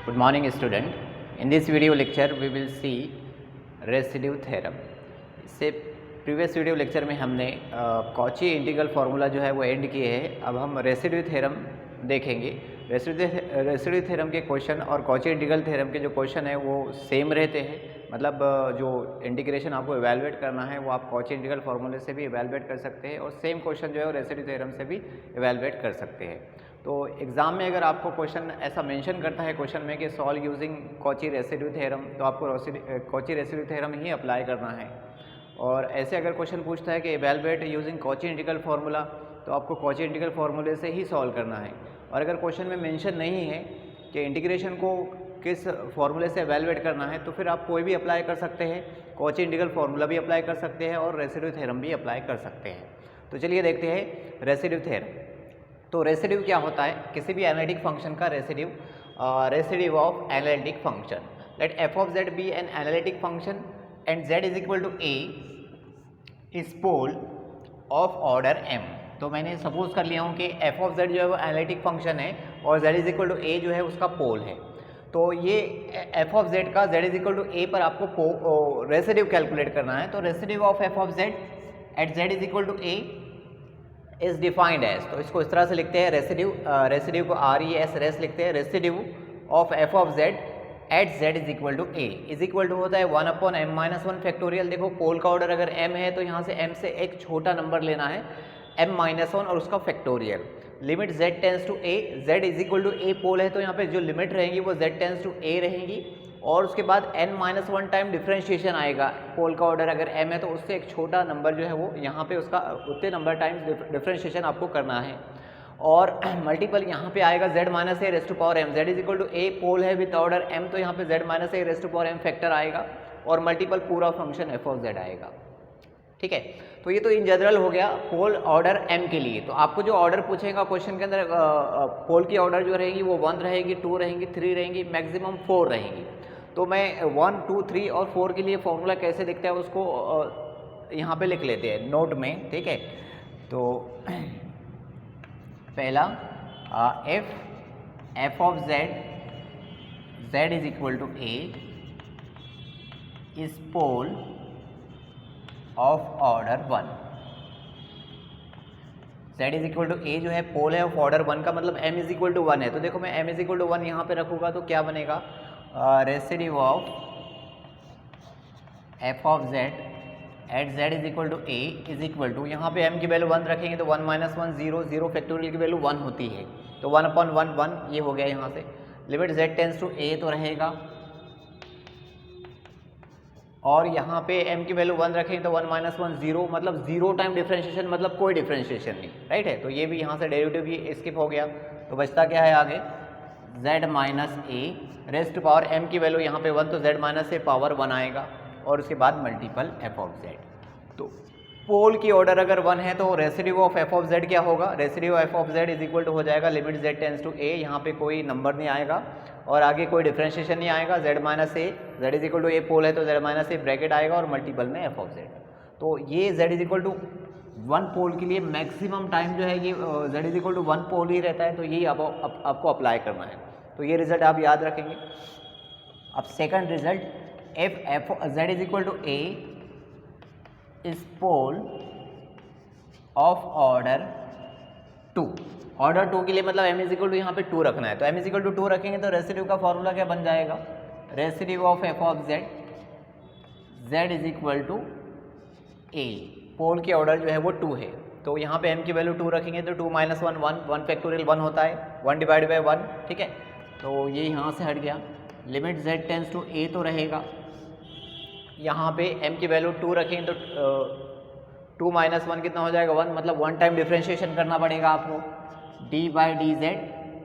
Good morning student. In this video lecture we will see residue theorem. इससे previous video lecture में हमने Cauchy integral formula जो है वो एंड किए हैं. अब हम रेसिड्यू थ्योरम देखेंगे. रेसिड्यू थ्योरम के क्वेश्चन और कॉची इंटीग्रल थ्योरम के जो क्वेश्चन है वो सेम रहते हैं. मतलब जो इंटीग्रेशन आपको इवैल्यूएट करना है वो आप कॉची इंटीग्रल फार्मूले से भी इवैल्यूएट कर सकते हैं और सेम क्वेश्चन जो है वो रेसिड्यू थ्योरम से भी इवैल्यूएट कर सकते हैं. तो एग्ज़ाम में अगर आपको क्वेश्चन ऐसा मेंशन करता है क्वेश्चन में कि solve using Cauchy residue theorem, तो आपको कॉची रेसिड्यू थ्योरम ही अप्लाई करना है. और ऐसे अगर क्वेश्चन पूछता है कि evaluate using Cauchy integral formula, तो आपको कॉची इंटीग्रल फार्मूले से ही सॉल्व करना है. और अगर क्वेश्चन में मेंशन नहीं है कि इंटीग्रेशन को किस फार्मूले से इवैल्यूएट करना है, तो फिर आप कोई भी अप्लाई कर सकते हैं. कॉची इंटीग्रल फार्मूला भी अप्लाई कर सकते हैं और रेसिड्यू थ्योरम भी अप्लाई कर सकते हैं. तो चलिए देखते हैं रेसिड्यू थ्योरम. तो रेसिड्यू क्या होता है? किसी भी एनालिटिक फंक्शन का residue, residue of analytic function. Let f of z be an analytic function and z is equal to A is pole of order m. तो मैंने सपोज कर लिया हूँ कि एफ ऑफ जेड जो है वो एनालिटिक फंक्शन है और जेड इज इक्वल टू ए जो है उसका पोल है. तो ये एफ ऑफ जेड का z is equal to a पर आपको रेसिड्यू कैलकुलेट करना है. तो residue of F of Z at Z is equal to A is defined as, तो इसको इस तरह से लिखते हैं रेसिड्यू को आर ई एस रेस लिखते हैं. Residue of F of Z at Z is equal to A is equal to होता है 1/m-1 फैक्टोरियल. देखो पोल का ऑर्डर अगर m है तो यहाँ से m से एक छोटा नंबर लेना है m-1 और उसका factorial. Limit z tends to a, z is equal to a pole है तो यहाँ पे जो लिमिट रहेगी वो z टेंस टू a रहेगी. और उसके बाद n-1 टाइम डिफ्रेंशिएशन आएगा. पोल का ऑर्डर अगर m है तो उससे एक छोटा नंबर जो है वो यहाँ पे उसका उतने नंबर टाइम्स डिफ्रेंशिएशन आपको करना है. और मल्टीपल यहाँ पे आएगा z minus a raise to power m. z is equal to a pole है विद ऑर्डर m, तो यहाँ पे z minus a raise to power m factor आएगा और मल्टीपल पूरा फंक्शन f ऑफ z आएगा. ठीक है, तो ये तो इन जनरल हो गया पोल ऑर्डर m के लिए. तो आपको जो ऑर्डर पूछेगा क्वेश्चन के अंदर, पोल की ऑर्डर जो रहेगी वो 1 रहेगी, 2 रहेंगी, 3 रहेंगी, मैक्सिमम 4 रहेंगी. तो मैं 1, 2, 3 और 4 के लिए फॉर्मूला कैसे दिखता है उसको यहाँ पे लिख लेते हैं नोट में. ठीक है, तो पहला F of Z is equal to A is pole of order 1. z is equal to ए जो है पोल है ऑफ ऑर्डर 1 का मतलब m इज इक्वल टू 1 है. तो देखो मैं m इज इक्वल टू 1 यहाँ पे रखूँगा तो क्या बनेगा? Residue of F of Z at Z is equal to A is equal to, यहाँ पे m की वैल्यू 1 रखेंगे तो 1-1 0 0 फैक्टोरियल की वैल्यू 1 होती है तो 1/1 1 ये हो गया यहाँ से. Limit z tends to a तो रहेगा और यहाँ पे m की वैल्यू 1 रखेंगे तो 1-1 0 मतलब 0 टाइम डिफ्रेंशिएशन मतलब कोई डिफ्रेंशिएशन नहीं. राइट है, तो ये भी यहाँ से डेरिवेटिव भी स्किप हो गया. तो बचता क्या है आगे? z माइनस ए रेस्ट पावर m की वैल्यू यहाँ पे 1 तो z माइनस ए पावर 1 आएगा और उसके बाद मल्टीपल f ऑफ z. तो पोल की ऑर्डर अगर 1 है तो residue of f of z क्या होगा? Residue of f of z is equal to हो जाएगा limit z tends to a, यहाँ पे कोई नंबर नहीं आएगा और आगे कोई डिफ्रेंशिएशन नहीं आएगा. z minus a, z is equal to a pole है तो z माइनस ए ब्रैकेट आएगा और मल्टीपल में f ऑफ z. तो ये z इज इक्वल टू 1 पोल के लिए मैक्सिमम टाइम जो है ये z इज इक्वल टू 1 पोल ही रहता है. तो यही आपको अप्लाई करना है. तो ये रिजल्ट आप याद रखेंगे. अब second result f z is equal to a is pole of order 2. Order 2 के लिए मतलब m इज इक्वल टू यहाँ पे 2 रखना है. तो m इज इक्वल टू 2 रखेंगे तो रेसिड्यू का फॉर्मूला क्या बन जाएगा? Residue of f of z is equal to a. Pole की ऑर्डर जो है वो 2 है तो यहाँ पे m की वैल्यू 2 रखेंगे तो 2-1 1 फैक्टोरियल 1 होता है 1 डिवाइड बाई 1. ठीक है, तो ये यहाँ से हट गया. Limit z tends to a तो रहेगा, यहाँ पे m की वैल्यू 2 रखेंगे तो 2-1 कितना हो जाएगा? 1 मतलब 1 टाइम डिफ्रेंशिएशन करना पड़ेगा आपको d बाई डी जेड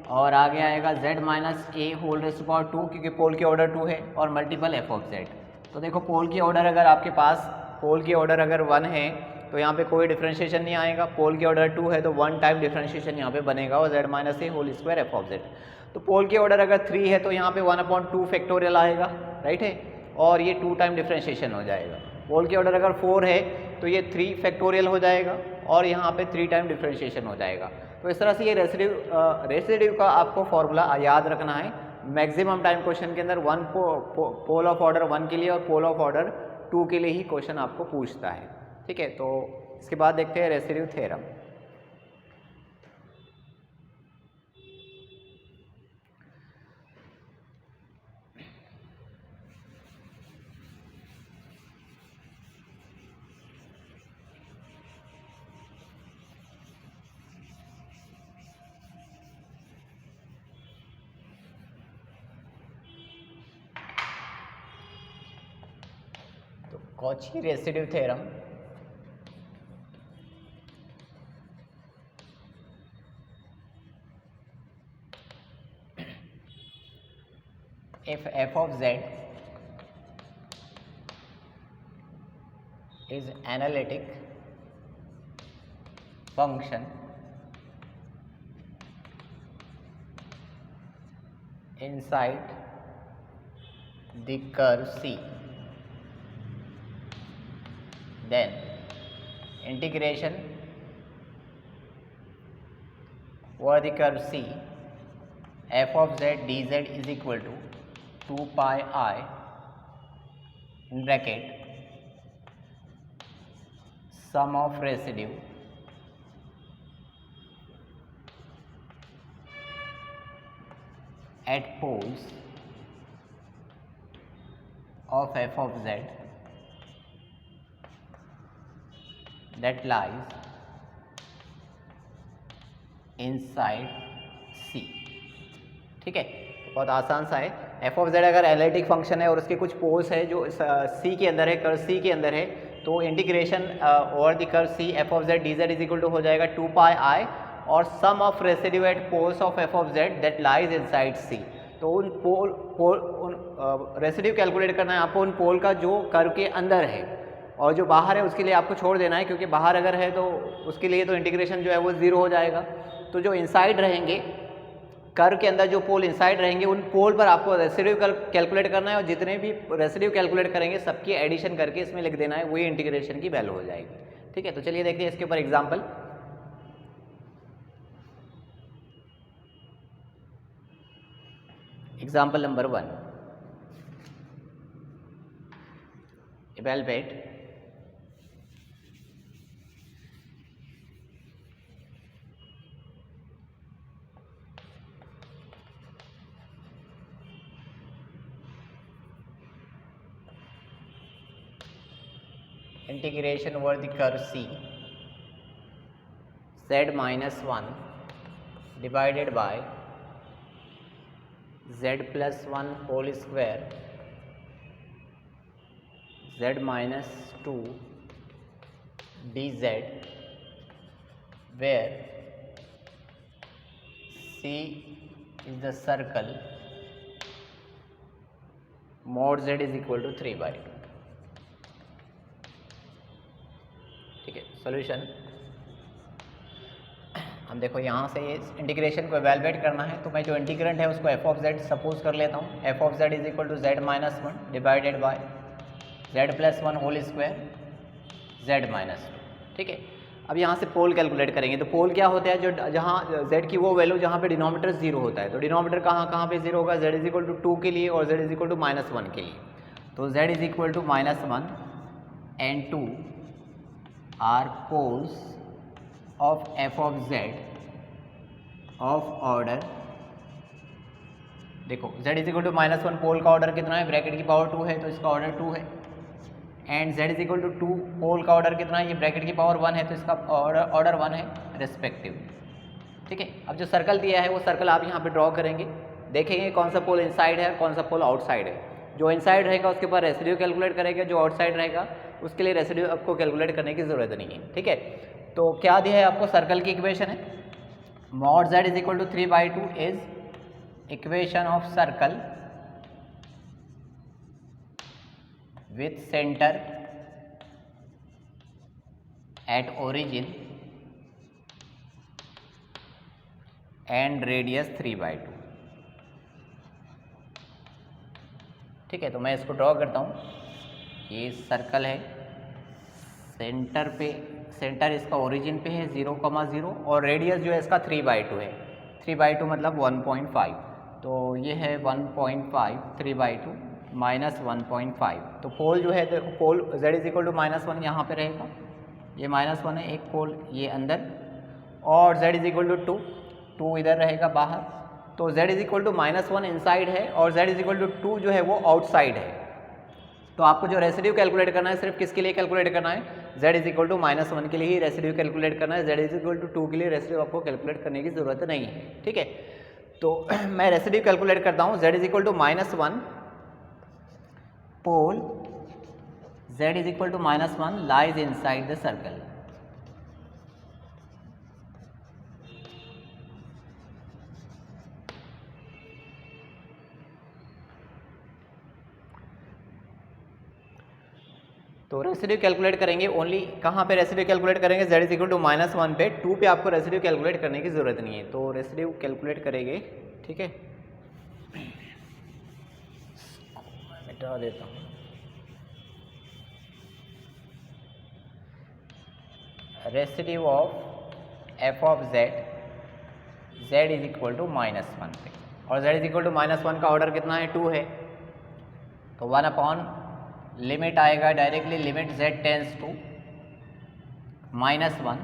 और आगे आएगा z minus a whole rest power 2 क्योंकि पोल की ऑर्डर 2 है और मल्टीपल f ऑफ z. तो देखो पोल की ऑर्डर अगर आपके पास पोल की ऑर्डर अगर 1 है तो यहाँ पे कोई डिफ्रेंशिएशन नहीं आएगा. पोल की ऑर्डर 2 है तो 1 टाइम डिफ्रेंशिएशन यहाँ पे बनेगा और z minus a whole square f of z. तो पोल की ऑर्डर अगर 3 है तो यहाँ पे 1/2 फैक्टोरियल आएगा. राइट है, और ये 2 टाइम डिफ्रेंशिएशन हो जाएगा. पोल की ऑर्डर अगर 4 है तो ये 3 फैक्टोरियल हो जाएगा और यहाँ पे 3 टाइम डिफ्रेंशिएशन हो जाएगा. तो इस तरह से ये रेसिड्यू का आपको फॉर्मूला याद रखना है. मैक्सिमम टाइम क्वेश्चन के अंदर पोल ऑफ ऑर्डर 1 के लिए और पोल ऑफ ऑर्डर 2 के लिए ही क्वेश्चन आपको पूछता है। ठीक है, तो इसके बाद देखते हैं रेसिड्यू थ्योरम। तो Cauchy residue theorem if f of z is analytic function inside the curve C, then integration over the curve C f of z dz is equal to 2 pi I in bracket sum of residue at poles of f of z that lies inside C। ठीक है, बहुत आसान सा है। F of Z अगर analytic function है और उसके कुछ पोल्स है जो सी के अंदर है, कर्व सी के अंदर है, तो integration over the curve C F of Z D Z is equal to हो जाएगा 2 पाई आई और sum of residue at poles of F of Z that lies inside C. तो उन रेसिड्यू कैलकुलेट करना है आपको उन पोल का जो कर्व के अंदर है, और जो बाहर है उसके लिए आपको छोड़ देना है, क्योंकि बाहर अगर है तो उसके लिए तो इंटीग्रेशन जो है वो 0 हो जाएगा। तो जो इनसाइड रहेंगे, कर्व के अंदर जो पोल इनसाइड रहेंगे, उन पोल पर आपको रेसिड्यू कैलकुलेट करना है और जितने भी रेसिड्यू कैलकुलेट करेंगे सबकी एडिशन करके इसमें लिख देना है, वही इंटीग्रेशन की वैल्यू हो जाएगी। ठीक है, तो चलिए देखते हैं इसके ऊपर example. Example number 1, evaluate integration over the curve C z minus 1 divided by z plus 1 whole square z minus 2 dz, where C is the circle, mod z is equal to 3/2। ठीक है, सॉल्यूशन हम देखो यहाँ से ये integration को evaluate करना है, तो मैं जो इंटीग्रेंट है उसको एफ ऑफ जेड सपोज कर लेता हूँ। F of Z is equal to z minus 1 divided by z plus 1 whole square z minus 2। ठीक है, अब यहाँ से पोल कैलकुलेट करेंगे, तो पोल क्या होता है, जो जहाँ जेड की वो वैल्यू जहाँ पे डिनोमिनेटर 0 होता है, तो डिनोमिनेटर कहाँ पे 0 होगा, जेड इज इक्वल टू 2 के लिए और z is equal to minus 1 के लिए। तो z is equal to minus 1 and 2 are poles of f of z of order, देखो z is equal to minus 1, pole का ऑर्डर कितना है, ब्रैकेट की पावर 2 है तो इसका ऑर्डर 2 है, and z is equal to 2, pole का ऑर्डर कितना है, ये ब्रैकेट की पावर 1 है तो इसका ऑर्डर 1 है रेस्पेक्टिव। ठीक है, अब जो सर्कल दिया है वो सर्कल आप यहाँ पे ड्रॉ करेंगे, देखेंगे कौन सा पोल इनसाइड है कौन सा पोल आउटसाइड है। जो इनसाइड रहेगा उसके ऊपर रेसिड्यू कैलकुलेट करेगा, जो आउटसाइड रहेगा उसके लिए रेसिड्यू आपको कैलकुलेट करने की ज़रूरत नहीं है। ठीक है, तो क्या दिया है आपको, सर्कल की इक्वेशन है, mod z is equal to 3/2 is equation of circle with centre at origin and radius 3/2। ठीक है, तो मैं इसको ड्रॉ करता हूँ। ये सर्कल है, सेंटर इसका ओरिजिन पे है 0,0 और रेडियस जो है इसका 3/2 है। 3/2 मतलब 1.5। तो ये है 1.5 3/2 माइनस 1.5। तो पोल जो है देखो, पोल z इज इक्वल टू -1 यहाँ पे रहेगा, ये -1 है एक पोल ये अंदर, और z इज इक्वल टू 2 इधर रहेगा बाहर। तो z is equal to -1 inside है और z इज इक्वल टू 2 जो है वो आउटसाइड है। तो आपको जो रेसिड्यू कैलकुलेट करना है सिर्फ किसके लिए कैलकुलेट करना है, z इज इक्वल टू -1 के लिए ही रेसिड्यू कैलकुलेट करना है। z इज इक्वल टू 2 के लिए रेसिड्यू आपको कैलकुलेट करने की ज़रूरत नहीं है, ठीक है। तो मैं रेसिड्यू कैलकुलेट करता हूँ। z is equal to -1 pole z is equal to -1 lies inside the circle. तो रेसिड्यू कैलकुलेट करेंगे ओनली कहाँ पे रेसिड्यू कैलकुलेट करेंगे, z इज इक्वल टू -1 पे, 2 पे आपको रेसिड्यू कैलकुलेट करने की ज़रूरत नहीं है। तो रेसिड्यू कैलकुलेट करेंगे, ठीक है, मिटा देता हूँ। Residue of f of z is equal to -1 पे, और z इज इक्वल टू -1 का ऑर्डर कितना है, 2 है। तो 1 अपॉन लिमिट आएगा directly, limit z tends to -1,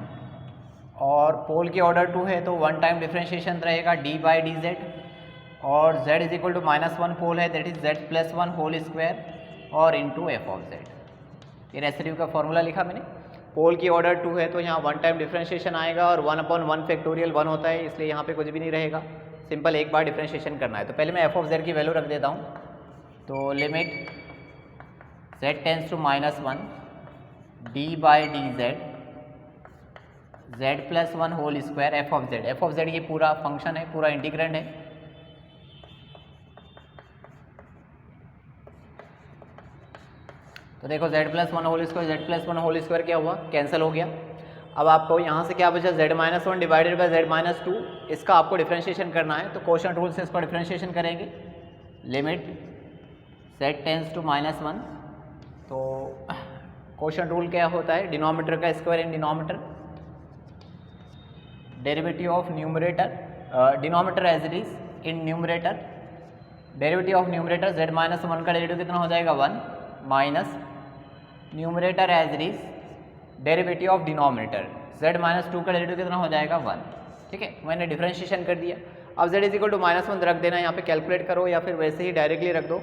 और पोल की ऑर्डर 2 है तो 1 टाइम डिफ्रेंशिएशन रहेगा d/dz, और z is equal to -1 pole है, that is z plus 1 whole square और इनटू f ऑफ z। ये रेसिड्यू का फॉर्मूला लिखा मैंने। पोल की ऑर्डर 2 है तो यहाँ 1 टाइम डिफ्रेंशिएशन आएगा, और 1 अपॉन 1 फैक्टोरियल 1 होता है, इसलिए यहाँ पे कुछ भी नहीं रहेगा, सिंपल एक बार डिफ्रेंशिएशन करना है। तो पहले मैं f ऑफ z की वैल्यू रख देता हूँ। तो limit z tends to -1 d/dz z plus 1 whole square f of z ये पूरा फंक्शन है, पूरा इंटीग्रेंड है। तो देखो z प्लस 1 होल स्क्वायर क्या हुआ, कैंसिल हो गया। अब आपको यहाँ से क्या बचा, z-1 डिवाइडेड बाय z-2, इसका आपको डिफ्रेंशिएशन करना है। तो क्वोशंट रूल से इसको डिफ्रेंशिएशन करेंगे। लिमिट z टेंस टू -1, तो क्वोशंट रूल क्या होता है, डिनोमिनेटर का square in denominator, derivative of numerator denominator as it is in numerator, derivative of numerator z-1 का डेरिवेटिव कितना हो जाएगा 1 minus numerator as it is derivative of denominator z-2 का डेरिवेटिव कितना हो जाएगा 1, ठीक है। मैंने डिफरेंशिएशन कर दिया। अब z इज इक्वल टू -1 रख देना, यहाँ पे कैलकुलेट करो या फिर वैसे ही डायरेक्टली रख दो।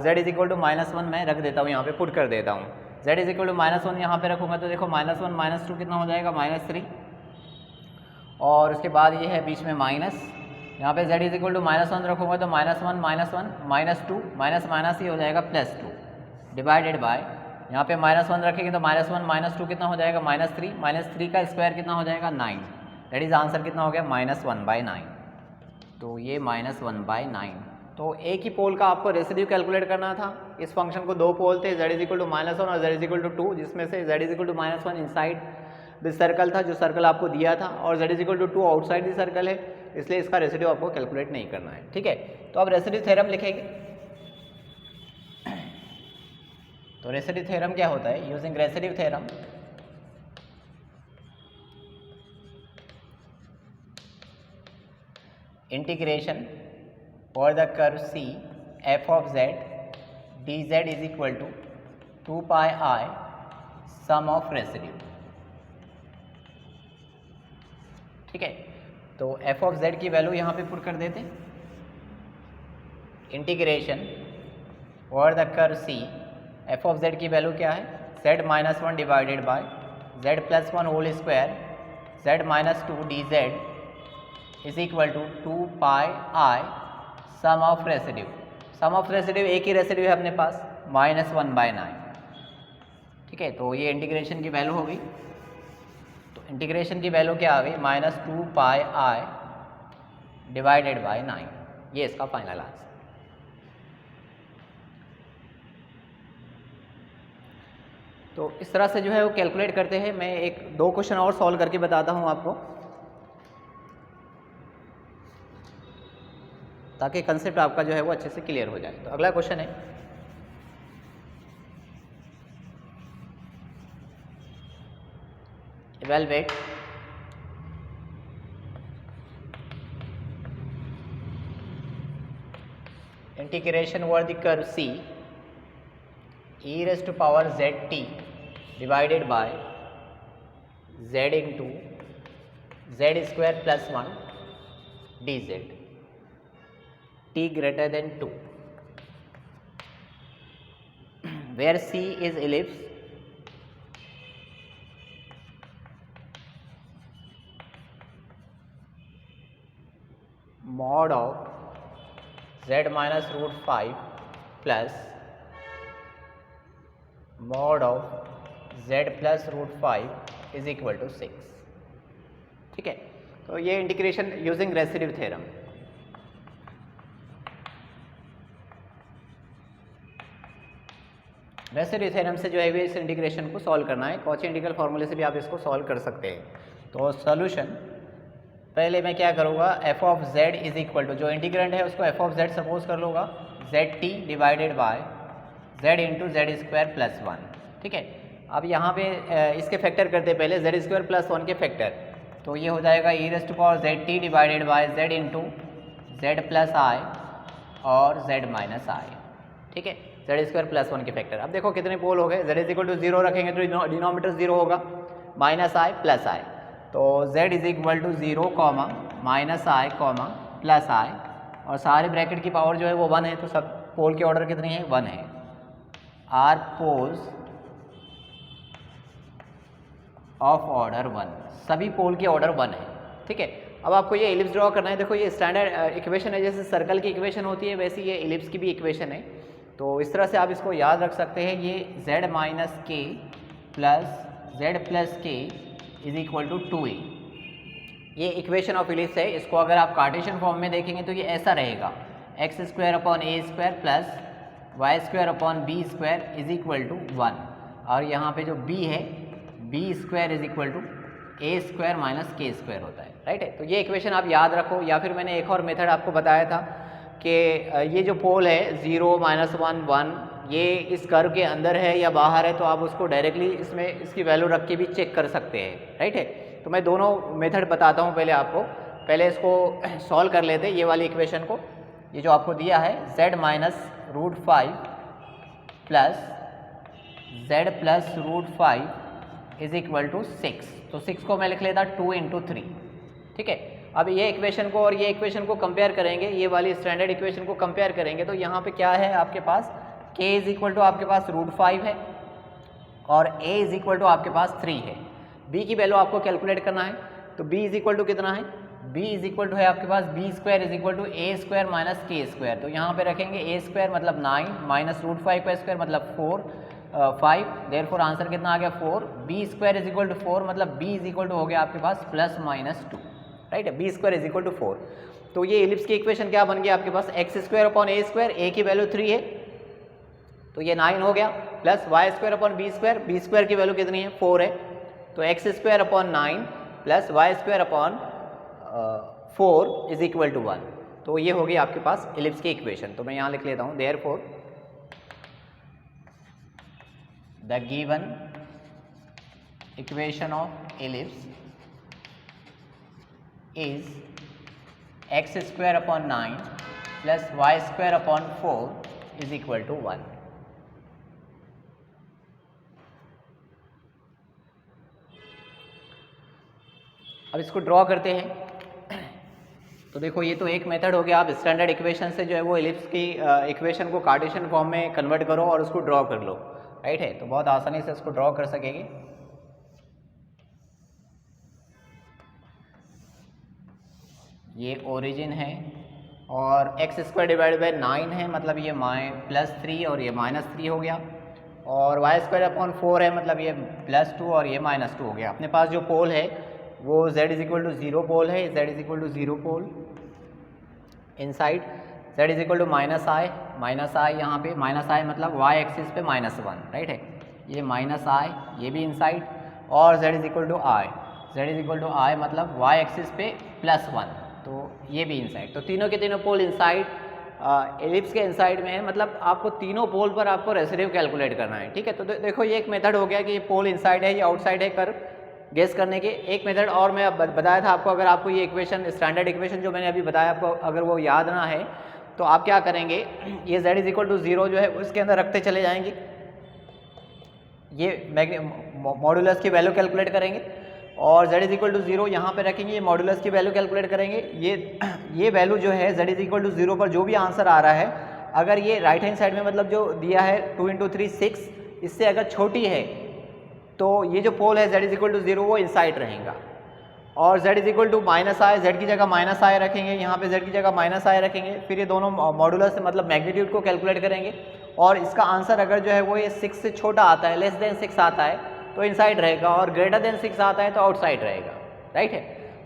z इज इक्वल टू -1 मैं रख देता हूँ, यहाँ पे पुट कर देता हूँ। z इज इक्वल टू -1 यहाँ पे रखूँगा तो देखो -1 -2 कितना हो जाएगा -3, और उसके बाद ये है बीच में माइनस, यहाँ पे z इज इक्वल टू -1 रखूँगा तो -1 -2 माइनस माइनस ही हो जाएगा +2 डिवाइडेड बाय, यहाँ पे -1 रखेंगे तो -1 -2 कितना हो जाएगा -3 का स्क्वायर कितना हो जाएगा 9, दैट इज आंसर कितना हो गया -1/9। तो ये -1/9। तो एक ही पोल का आपको रेसिड्यू कैलकुलेट करना था। इस फंक्शन को 2 पोल थे, z इज इक्वल टू -1 और z इज इक्वल टू 2, जिसमें से z is equal to -1 inside the circle था, जो सर्कल आपको दिया था, और z is equal to 2 outside the circle है, इसलिए इसका रेसिड्यू आपको कैलकुलेट नहीं करना है, ठीक है। तो अब रेसिड्यू थ्योरम लिखेंगे। तो रेसिड्यू थ्योरम क्या होता है, using residue theorem integration for the curve C f of z dz is equal to 2 pi I sum of residue, ठीक है। तो f of z की वैल्यू यहाँ पे पुट कर देते, integration for the curve C f of z की value क्या है, z-1 divided by z plus 1 whole square z-2 dz is equal to 2 pi I sum of residue. Sum of residue एक ही residue है अपने पास -1/9, ठीक है। तो ये इंटीग्रेशन की वैल्यू होगी। तो इंटीग्रेशन की वैल्यू क्या आ गई, -2 pi I डिवाइडेड बाय 9, ये इसका फाइनल आंसर। तो इस तरह से जो है वो कैलकुलेट करते हैं। मैं 2 क्वेश्चन और सॉल्व करके बताता हूँ आपको, ताकि कंसेप्ट आपका जो है वो अच्छे से क्लियर हो जाए। तो अगला क्वेश्चन है, evaluate integration over the curve C e raised to power zt divided by z into z square plus 1 dz t greater than 2, where C is ellipse mod of z minus root 5 plus mod of z plus root 5 is equal to 6। ठीक है, तो ये integration using residue theorem. Residue theorem से जो है इस integration को solve करना है। कॉची इंटीग्रल फार्मूले से भी आप इसको सॉल्व कर सकते हैं। तो सॉल्यूशन पहले मैं क्या करूँगा, f of Z is equal to, जो इंटीग्रेंट है उसको एफ ऑफ जेड सपोज कर लूँगा, z T divided by Z into z square plus 1। ठीक है, अब यहाँ पे इसके फैक्टर करते हैं पहले, जेड स्क्वायर प्लस 1 के फैक्टर, तो ये हो जाएगा E raise to power Z T divided by Z into Z plus I और जेड माइनस आई। ठीक है, जेड स्क्वायर प्लस 1 के फैक्टर। अब देखो कितने पोल हो गए, जेड इज इक्वल टू 0 रखेंगे तो डिनोमिनेटर 0 होगा, माइनस आई प्लस आई, तो z is equal to 0 comma minus I comma plus I, और सारे ब्रैकेट की पावर जो है वो 1 है, तो सब पोल के ऑर्डर कितनी है, 1 है। आर पोल्स ऑफ ऑर्डर 1, सभी पोल के ऑर्डर 1 है। ठीक है, अब आपको ये एलिप्स ड्रॉ करना है। देखो ये स्टैंडर्ड इक्वेशन है, जैसे सर्कल की इक्वेशन होती है वैसी ये एलिप्स की भी इक्वेशन है। तो इस तरह से आप इसको याद रख सकते हैं, ये z माइनस के प्लस जेड प्लस के इज इक्वल टू 2a, ये इक्वेशन ऑफ एलिप्स है। इसको अगर आप कार्टेशियन फॉर्म में देखेंगे तो ये ऐसा रहेगा, x square upon a square plus y square upon b square is equal to 1, और यहाँ पे जो b है b square is equal to a square minus k square होता है। राइट है, तो ये इक्वेशन आप याद रखो। या फिर मैंने एक और मेथड आपको बताया था कि ये जो पोल है 0 माइनस 1 1, ये इस कर्व के अंदर है या बाहर है, तो आप उसको डायरेक्टली इसमें इसकी वैल्यू रख के भी चेक कर सकते हैं। राइट है, तो मैं दोनों मेथड बताता हूँ पहले आपको। पहले इसको सॉल्व कर लेते हैं, ये वाली इक्वेशन को। ये जो आपको दिया है z minus root 5 plus z plus root 5 is equal to 6, तो 6 को मैं लिख लेता 2 इंटू 3। ठीक है, अब ये इक्वेशन को और ये इक्वेशन को कंपेयर करेंगे, ये वाली स्टैंडर्ड इक्वेशन को कंपेयर करेंगे, तो यहाँ पे क्या है आपके पास, k इज इक्वल टू आपके पास रूट 5 है और a इज इक्वल टू आपके पास 3 है। b की वैल्यू आपको कैलकुलेट करना है, तो b इज इक्वल टू कितना है, b इज इक्वल टू है आपके पास b square is equal to a square minus k square. तो यहाँ पे रखेंगे a स्क्वायर मतलब 9 माइनस रूट 5 का स्क्वायर मतलब 5, देयरफॉर आंसर कितना आ गया 4। b square is equal to 4 मतलब b इज इक्वल टू हो गया आपके पास प्लस माइनस 2। राइट है, b square is equal to 4। तो ये एलिप्स की इक्वेशन क्या बन गया आपके पास, x square upon a square, a की वैल्यू 3 है तो ये 9 हो गया, plus y square upon b square की वैल्यू कितनी है 4 है, तो x square upon 9 plus y square upon 4 is equal to 1। तो ये हो गई आपके पास एलिप्स की इक्वेशन। तो मैं यहाँ लिख लेता हूँ, therefore the given equation of ellipse is x square upon 9 plus y square upon 4 is equal to 1। अब इसको ड्रॉ करते हैं। तो देखो ये तो एक मेथड हो गया, आप स्टैंडर्ड इक्वेशन से जो है वो एलिप्स की इक्वेशन को कार्टेशियन फॉर्म में कन्वर्ट करो और उसको ड्रॉ कर लो। राइट है, तो बहुत आसानी से इसको ड्रॉ कर सकेंगे। ये ओरिजिन है और एक्स स्क्वायर डिवाइड बाई 9 है, मतलब ये प्लस 3 और ये माइनस 3 हो गया, और वाई स्क्वायर अपॉन 4 है, मतलब ये प्लस 2 और ये माइनस 2 हो गया। अपने पास जो पोल है वो z is equal to 0 pole है, z is equal to 0 pole inside, z is equal to minus I यहाँ पे माइनस आई मतलब y एक्सिस पे -1। राइट है, ये माइनस आई ये भी इनसाइड, और z इज इक्वल टू आई मतलब y एक्सिस पे +1, तो ये भी इनसाइड। तो तीनों के तीनों पोल इनसाइड एलिप्स के इनसाइड में है, मतलब आपको तीनों पोल पर आपको रेसिड्यू कैलकुलेट करना है। ठीक है, तो देखो ये एक मेथड हो गया कि ये पोल इनसाइड है या आउटसाइड है कर गेस करने के। एक मेथड और मैं बताया था आपको, अगर आपको ये इक्वेशन स्टैंडर्ड इक्वेशन जो मैंने अभी बताया आपको अगर वो याद ना है तो आप क्या करेंगे, ये z इज इक्वल टू 0 जो है उसके अंदर रखते चले जाएंगे, ये मॉडुलस की वैल्यू कैलकुलेट करेंगे और z इज इक्वल टू 0 यहाँ पे रखेंगे, ये मॉडुलस की वैल्यू कैलकुलेट करेंगे। ये वैल्यू जो है z इज इक्वल टू 0 पर जो भी आंसर आ रहा है, अगर ये राइट हैंड साइड में मतलब जो दिया है 2 × 3 6, इससे अगर छोटी है तो ये जो पोल है z इज इक्वल टू 0 वो इनसाइड रहेगा। और z is equal to minus i, z की जगह माइनस आई रखेंगे, यहाँ पे z की जगह माइनस आई रखेंगे, फिर ये दोनों मॉडुलस मतलब मैग्नीट्यूड को कैलकुलेट करेंगे और इसका आंसर अगर जो है वो ये 6 से छोटा आता है, लेस देन 6 आता है तो इनसाइड रहेगा और ग्रेटर देन 6 आता है तो आउटसाइड रहेगा, राइट है।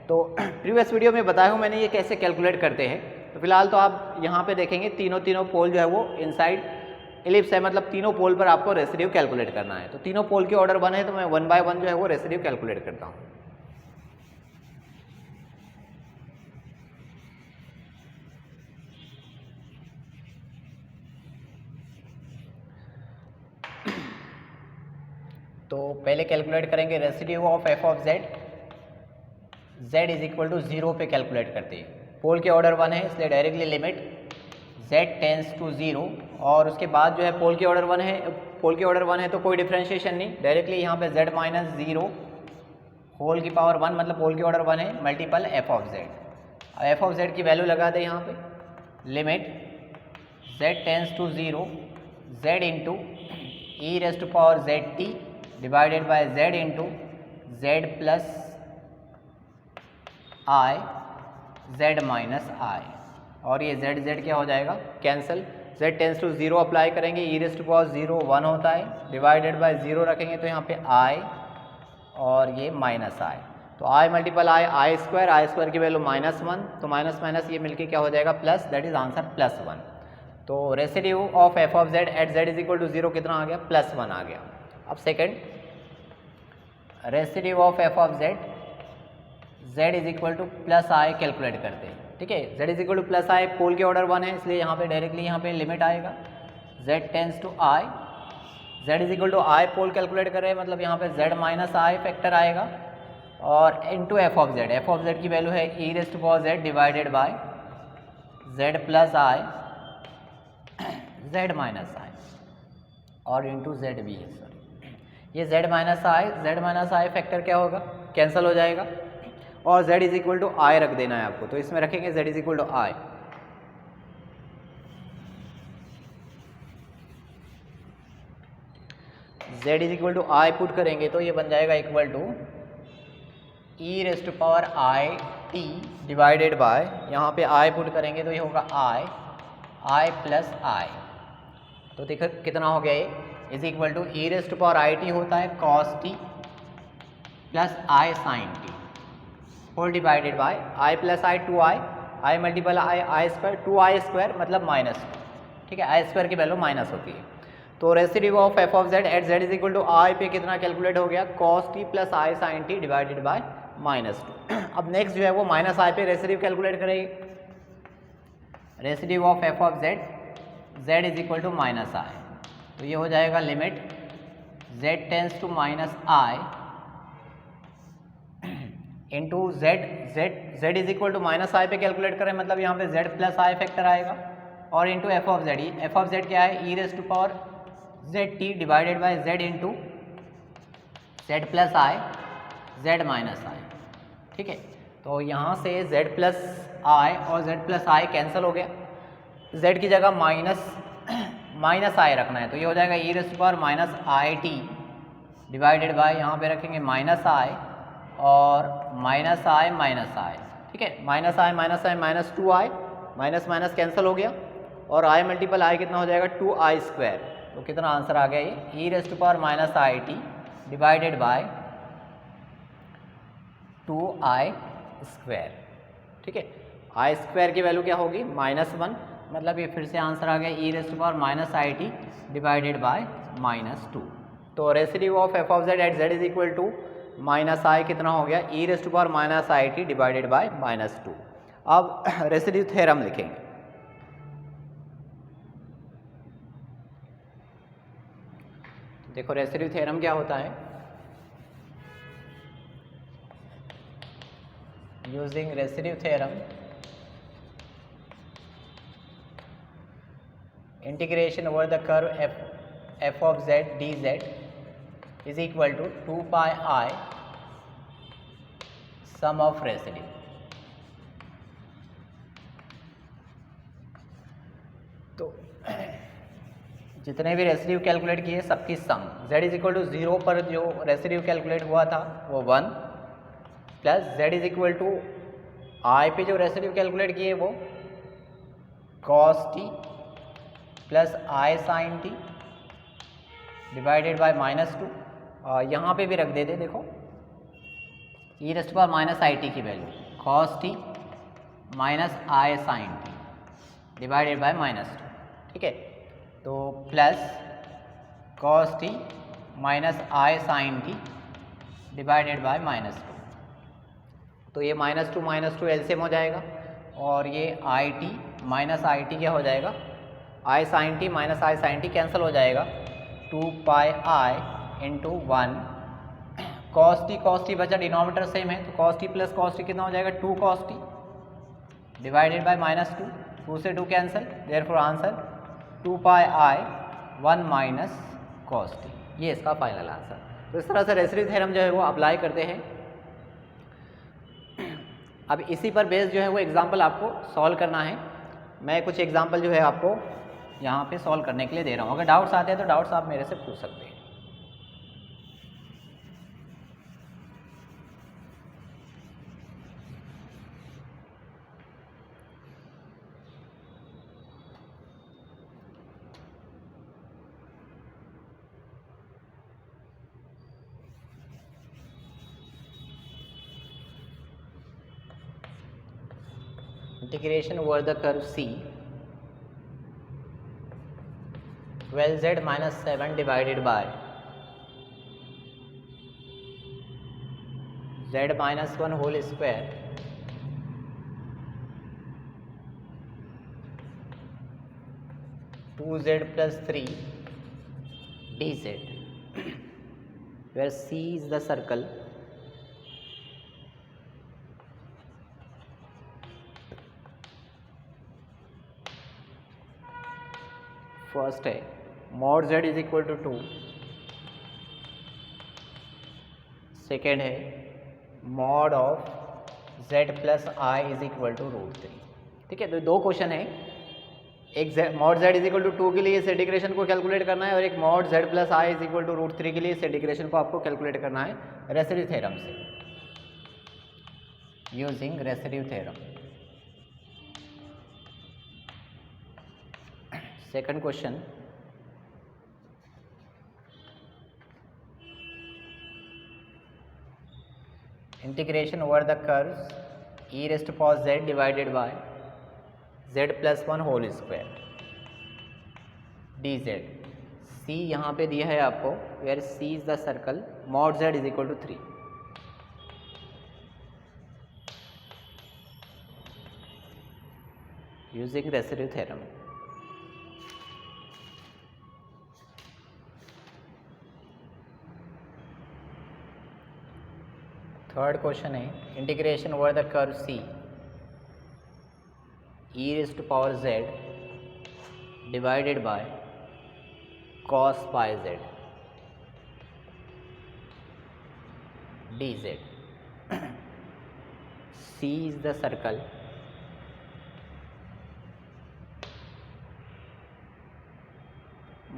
तो प्रीवियस वीडियो में बताया हूँ मैंने ये कैसे कैलकुलेट करते हैं। तो फिलहाल तो आप यहाँ पे देखेंगे तीनों पोल जो है वो इनसाइड एलिप्स है, मतलब तीनों पोल पर आपको रेसिड्यू कैलकुलेट करना है। तो तीनों पोल के ऑर्डर 1 है तो मैं 1 बाय 1 जो है वो रेसिड्यू कैलकुलेट करता हूँ। तो पहले कैलकुलेट करेंगे residue of F of Z, z is equal to 0 पे कैलकुलेट करते हैं। पोल के ऑर्डर 1 है इसलिए directly limit z tends to 0 और उसके बाद जो है पोल के ऑर्डर 1 है तो कोई डिफ्रेंशिएशन नहीं, डायरेक्टली यहाँ पे z माइनस 0 होल की पावर 1 मतलब पोल के ऑर्डर 1 है मल्टीपल एफ ऑफ जेड। अब एफ ऑफ जेड की वैल्यू लगा दे यहाँ पे, limit z tends to 0 z into E raised to power Z T divided by z into Z plus I z minus I, और ये z क्या हो जाएगा cancel, z tends to 0 apply करेंगे, ई रेस्ट टू पावर 0 1 होता है, divided by 0 रखेंगे तो यहाँ पे i और ये माइनस i, तो i मल्टीपल आई स्क्वायर की वैल्यू -1, तो माइनस माइनस ये मिलके क्या हो जाएगा प्लस, दैट इज आंसर +1। तो residue of F of Z at z is equal to 0 कितना आ गया, +1 आ गया। अब second residue of F of Z, z is equal two plus I calculate करते हैं, ठीक है। z is equal two plus आई, पोल के ऑर्डर 1 है इसलिए यहाँ पे डायरेक्टली यहाँ पे लिमिट आएगा z tends to i, z is equal to i pole calculate कर रहे हैं मतलब यहाँ पे z माइनस आई फैक्टर आएगा और इनटू एफ ऑफ जेड की वैल्यू है E raised to power z divided by z plus I z minus I और इंटू जेड भी है, सॉरी ये z माइनस आई फैक्टर क्या होगा कैंसिल हो जाएगा और z is equal to i रख देना है आपको, तो इसमें रखेंगे z is equal to i, z is equal to i put करेंगे तो ये बन जाएगा equal to E raised to power I T divided by, यहाँ पे आई पुट करेंगे तो ये होगा आई प्लस आई, तो देखो कितना हो गया ये is equal to E raised to power I T होता है cos T plus I sine T whole divided by I plus I 2i, I multiple I square 2i square मतलब -2, ठीक है, आई स्क्वायर की वैल्यू माइनस होती है। तो residue of F of Z at Z is equal to I पे कितना calculate हो गया cos T plus I sine T divided by -2। अब नेक्स्ट जो है वो माइनस आई पे रेसिड्यू कैलकुलेट करेंगे, residue of F of Z Z is equal to minus I, तो ये हो जाएगा limit Z tends to minus I into Z is equal to minus I पे कैलकुलेट करें मतलब यहाँ पे जेड प्लस आई फैक्टर आएगा और इंटू एफ ऑफ जेड क्या है E raise to power Z T divided by Z into Z plus I Z minus I, ठीक है। तो यहाँ से जेड प्लस आई और जेड प्लस आई कैंसिल हो गया, जेड की जगह माइनस आई रखना है तो ये हो जाएगा E raise to power minus I T divided by यहाँ पे रखेंगे माइनस आई और माइनस आई, ठीक है, माइनस आई माइनस 2i, माइनस कैंसिल हो गया और i मल्टीपल आई कितना हो जाएगा 2i स्क्वायर, तो कितना आंसर आ गया ये E raise to power minus I T divided by 2i square, ठीक है। आई स्क्वायर की वैल्यू क्या होगी -1 मतलब ये फिर से आंसर आ गया E raise to power minus I T divided by -2। तो residue of F of Z at Z is equal to minus I कितना हो गया E raise to power minus I T divided by -2। अब residue theorem लिखेंगे, देखो residue theorem क्या होता है, using residue theorem integration over the curve f of Z D Z is equal to 2 pi i sum of residue. तो जितने भी residue calculate किए सबकी sum z is equal to 0 पर जो रेसिड्यू कैलकुलेट हुआ था वो 1 plus z is equal to i पे जो रेसिड्यू कैलकुलेट किए वो cos t प्लस i sin t divided by -2। यहाँ पे भी रख देते देखो e रेस्ट पर माइनस आई टी की value cos t minus i sin t divided by -2, ठीक है। तो plus cos t minus i sin t divided by -2। तो ये -2 एलसीएम हो जाएगा और ये I T minus I T क्या हो जाएगा, i sin t minus i sin t cancel हो जाएगा, 2 पाई i इंटू 1 cos t बचा, डिनोमिनेटर सेम है तो cos t plus cos t कितना हो जाएगा 2 cos t डिवाइडेड बाय -2, 2 से 2 cancel, therefore answer 2 pi i 1 minus cos t, ये इसका फाइनल आंसर। तो इस तरह से रेसिड्यू थ्योरम जो है वो अप्लाई करते हैं। अब इसी पर बेस जो है वो एग्जाम्पल आपको सॉल्व करना है। मैं कुछ एग्जाम्पल जो है आपको यहाँ पे सॉल्व करने के लिए दे रहा हूँ। अगर डाउट्स आते हैं तो डाउट्स आप मेरे से पूछ सकते हैं। Integration over the curve C 12z minus 7 divided by z minus 1 whole square to z plus 3 dz, where C is the circle first है mod z is equal to 2, second है mod of z plus i is equal to √3, ठीक है। तो दो question है, एक mod z is equal to 2 के लिए इस इंटीग्रेशन को कैलकुलेट करना है और एक mod z plus i is equal to √3 के लिए इस इंटीग्रेशन को आपको कैलकुलेट करना है रेसिड्यू थ्योरम से, using residue theorem. Second question, integration over the curves e raised to power z divided by z plus 1 whole square dz। c यहाँ पे दिया है आपको, where c is the circle mod z is equal to 3। using residue theorem। Third question है integration over the curve C e raised to power z divided by cos pi z dz। C is the circle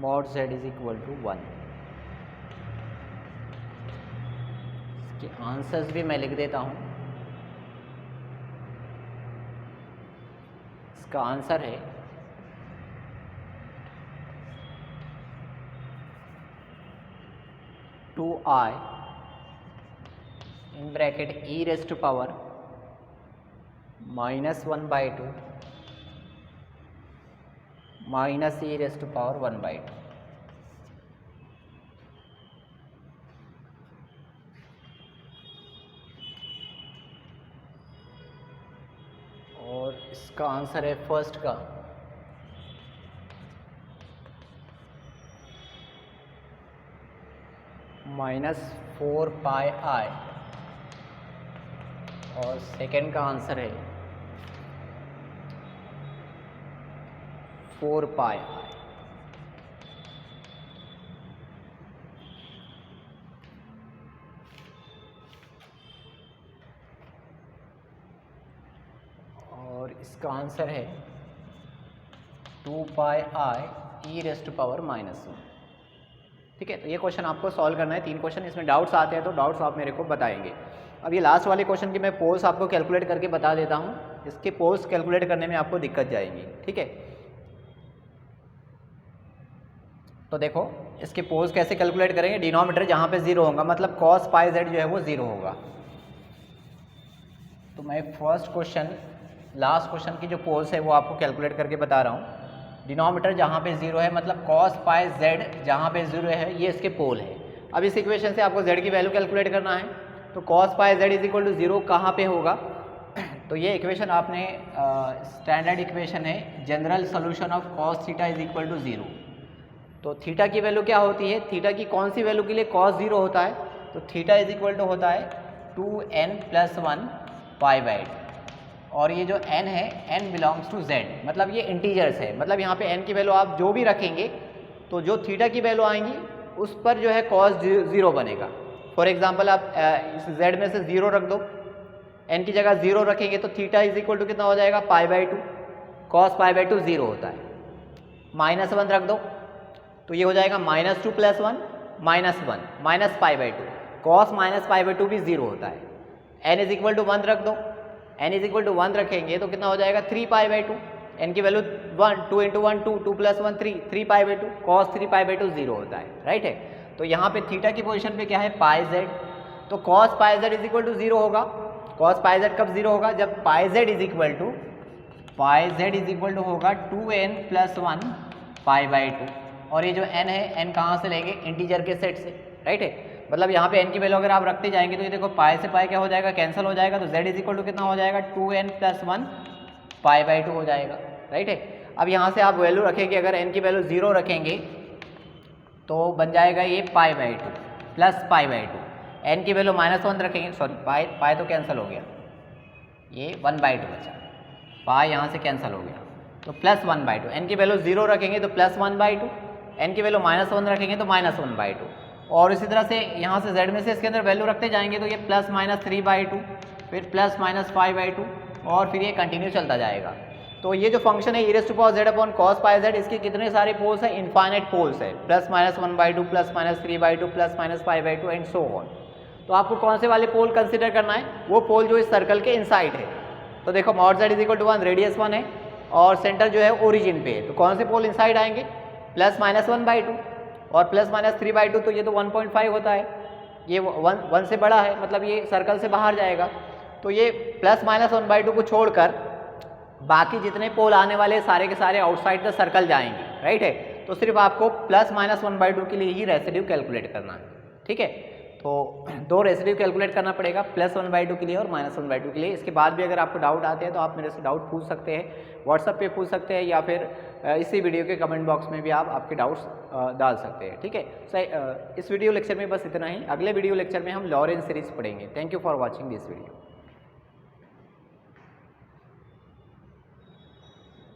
mod z is equal to 1। के answers भी मैं लिख देता हूँ। इसका answer है two i in bracket e raised to power -1/2 minus e raised to power 1/2। और इसका आंसर है फर्स्ट का -4 पाई i और सेकेंड का आंसर है 4 पाई i। इसका आंसर है 2 pi i e raised power minus 1। ठीक है, तो ये क्वेश्चन आपको सॉल्व करना है। 3 क्वेश्चन, इसमें डाउट्स आते हैं तो डाउट्स आप मेरे को बताएंगे। अब ये लास्ट वाले क्वेश्चन की मैं पोल्स आपको कैलकुलेट करके बता देता हूँ। इसके पोल्स कैलकुलेट करने में आपको दिक्कत जाएगी। ठीक है, तो देखो इसके पोल्स कैसे कैलकुलेट करेंगे। डिनोमिनेटर जहाँ पे 0 होगा, मतलब cos पाई z जो है वो 0 होगा। तो मैं फर्स्ट क्वेश्चन लास्ट क्वेश्चन की जो पोल्स है वो आपको कैलकुलेट करके बता रहा हूँ। डिनोमिनेटर जहाँ पे 0 है, मतलब cos पाई z जहाँ पे 0 है, ये इसके पोल है। अब इस इक्वेशन से आपको z की वैल्यू कैलकुलेट करना है। तो cos pi z is equal to 0 कहाँ पे होगा? तो ये इक्वेशन आपने स्टैंडर्ड इक्वेशन है, general solution of cos theta is equal to 0। तो थीटा की वैल्यू क्या होती है? थीटा की कौन सी वैल्यू के लिए cos 0 होता है? तो थीटा इज इक्वल टू होता है 2n + 1 पाई बाई 2। और ये जो n है, n बिलोंग्स टू z, मतलब ये इंटीजर्स है। मतलब यहाँ पे n की वैल्यू आप जो भी रखेंगे तो जो थीटा की वैल्यू आएंगी उस पर जो है cos 0 बनेगा। फॉर एग्जांपल आप इस z में से 0 रख दो, n की जगह 0 रखेंगे तो थीटा इज इक्वल टू कितना हो जाएगा? Pi by 2। cos pi by 2 0 होता है। -1 रख दो तो ये हो जाएगा -2 + 1 -1 minus pi by 2। cos minus pi by 2 भी 0 होता है। n इज इक्वल टू 1 रख दो, n इज इक्वल टू 1 रखेंगे तो कितना हो जाएगा? 3 पाई बाई 2। n की value 1, 2 × 1 2, 2 + 1 3, 3 pi by 2। cos 3 pi by 2 0 होता है, राइट है। तो यहाँ पे थीटा की पोजीशन पे क्या है? Pi z। तो cos pi z is equal to 0 होगा। cos पाई z कब 0 होगा? जब pi z is equal to होगा 2n + 1 पाई बाई 2। और ये जो n है, n कहाँ से लेंगे? इंटीजर के सेट से, राइट है। मतलब यहाँ पे n की वैल्यू अगर आप रखते जाएंगे तो ये देखो पाई से पाई क्या हो जाएगा? कैंसिल हो जाएगा। तो z इज इक्वल टू कितना हो जाएगा? 2n + 1 पाई बाई 2 हो जाएगा, राइट है। अब यहाँ से आप वैल्यू रखेंगे, अगर n की वैल्यू 0 रखेंगे तो बन जाएगा ये pi by 2 plus pi by 2। n की वैल्यू -1 रखेंगे, सॉरी पाई तो कैंसिल हो गया, ये 1/2 बचा, पाई यहाँ से कैंसिल हो गया तो +1/2। n की वैल्यू 0 रखेंगे तो +1/2, n की वैल्यू -1 रखेंगे तो -1/2। और इसी तरह से यहाँ से z में से इसके अंदर वैल्यू रखते जाएंगे तो ये +-3/2, फिर +-5/2 और फिर ये कंटिन्यू चलता जाएगा। तो ये जो फंक्शन है e⁻z cos पाई z, इसके कितने सारे पोल्स हैं? इनफाइनाइट पोल्स है, +-1/2, +-3/2, +-5/2 एंड सो ऑन। तो आपको कौन से वाले पोल कंसिडर करना है? वो पोल जो इस सर्कल के इनसाइड है। तो देखो mod z is equal to 1, radius 1 है और सेंटर जो है ओरिजिन पे है। तो कौन से पोल इनसाइड आएंगे? +-1/2 और +-3/2, तो ये तो 1.5 होता है, ये 1 से बड़ा है, मतलब ये सर्कल से बाहर जाएगा। तो ये +-1/2 को छोड़कर बाकी जितने पोल आने वाले सारे के सारे आउटसाइड द सर्कल जाएंगे, राइट है। तो सिर्फ आपको +-1/2 के लिए ही रेसिड्यू कैलकुलेट करना है, ठीक है। तो 2 रेसिड्यू कैलकुलेट करना पड़ेगा, +1/2 के लिए और -1/2 के लिए। इसके बाद भी अगर आपको डाउट आते हैं तो आप मेरे से डाउट पूछ सकते हैं, व्हाट्सएप पे पूछ सकते हैं या फिर इसी वीडियो के कमेंट बॉक्स में भी आप आपके डाउट्स डाल सकते हैं, ठीक है। इस वीडियो लेक्चर में बस इतना ही। अगले वीडियो लेक्चर में हम लॉरेंस सीरीज पढ़ेंगे। Thank you for watching this video.